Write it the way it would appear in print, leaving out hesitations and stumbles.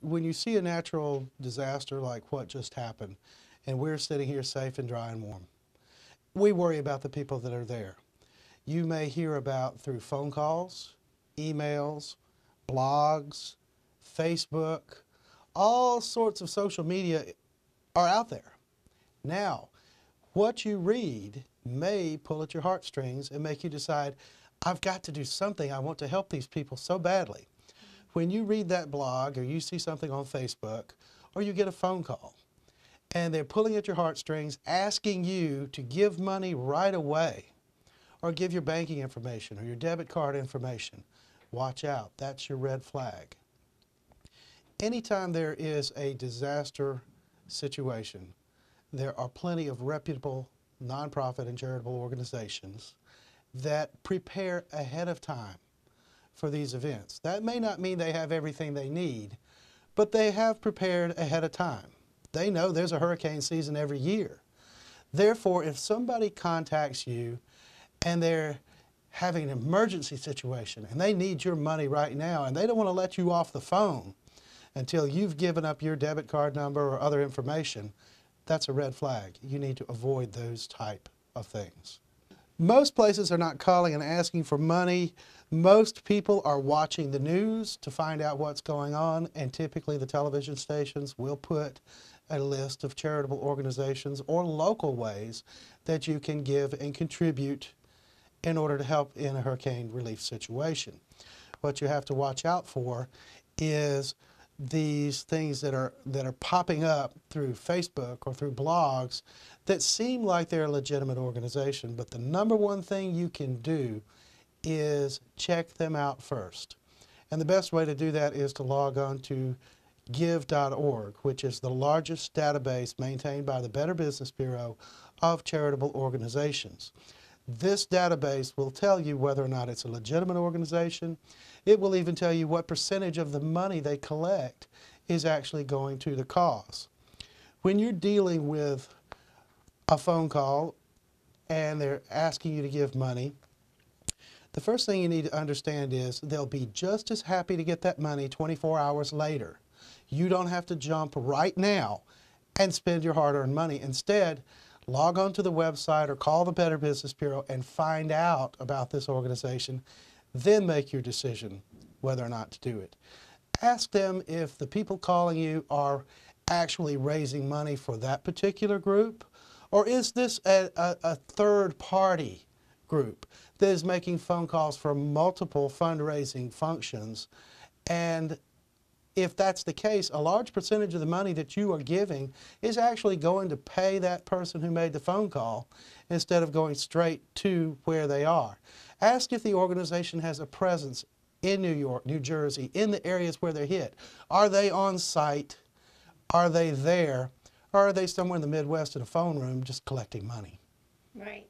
when you see a natural disaster like what just happened, and we're sitting here safe and dry and warm, we worry about the people that are there. You may hear about through phone calls, emails, blogs, Facebook, all sorts of social media are out there. Now, what you read may pull at your heartstrings and make you decide, I've got to do something. I want to help these people so badly. When you read that blog or you see something on Facebook or you get a phone call and they're pulling at your heartstrings, asking you to give money right away or give your banking information or your debit card information, watch out. That's your red flag. Anytime there is a disaster situation, there are plenty of reputable nonprofit and charitable organizations that prepare ahead of time for these events. That may not mean they have everything they need, but they have prepared ahead of time. They know there's a hurricane season every year. Therefore, if somebody contacts you and they're having an emergency situation and they need your money right now and they don't want to let you off the phone until you've given up your debit card number or other information, that's a red flag. You need to avoid those type of things. Most places are not calling and asking for money. Most people are watching the news to find out what's going on, and typically the television stations will put a list of charitable organizations or local ways that you can give and contribute in order to help in a hurricane relief situation. What you have to watch out for is these things that are popping up through Facebook or through blogs that seem like they're a legitimate organization, but the number one thing you can do is check them out first. And the best way to do that is to log on to give.org, which is the largest database maintained by the Better Business Bureau of charitable organizations. This database will tell you whether or not it's a legitimate organization. It will even tell you what percentage of the money they collect is actually going to the cause. When you're dealing with a phone call and they're asking you to give money, the first thing you need to understand is they'll be just as happy to get that money 24 hours later. You don't have to jump right now and spend your hard-earned money. Instead, log on to the website or call the Better Business Bureau and find out about this organization. Then make your decision whether or not to do it. Ask them if the people calling you are actually raising money for that particular group, or is this a third-party group that is making phone calls for multiple fundraising functions. And if that's the case, a large percentage of the money that you are giving is actually going to pay that person who made the phone call instead of going straight to where they are. Ask if the organization has a presence in New York, New Jersey, in the areas where they're hit. Are they on site? Are they there? Or are they somewhere in the Midwest in a phone room just collecting money? Right.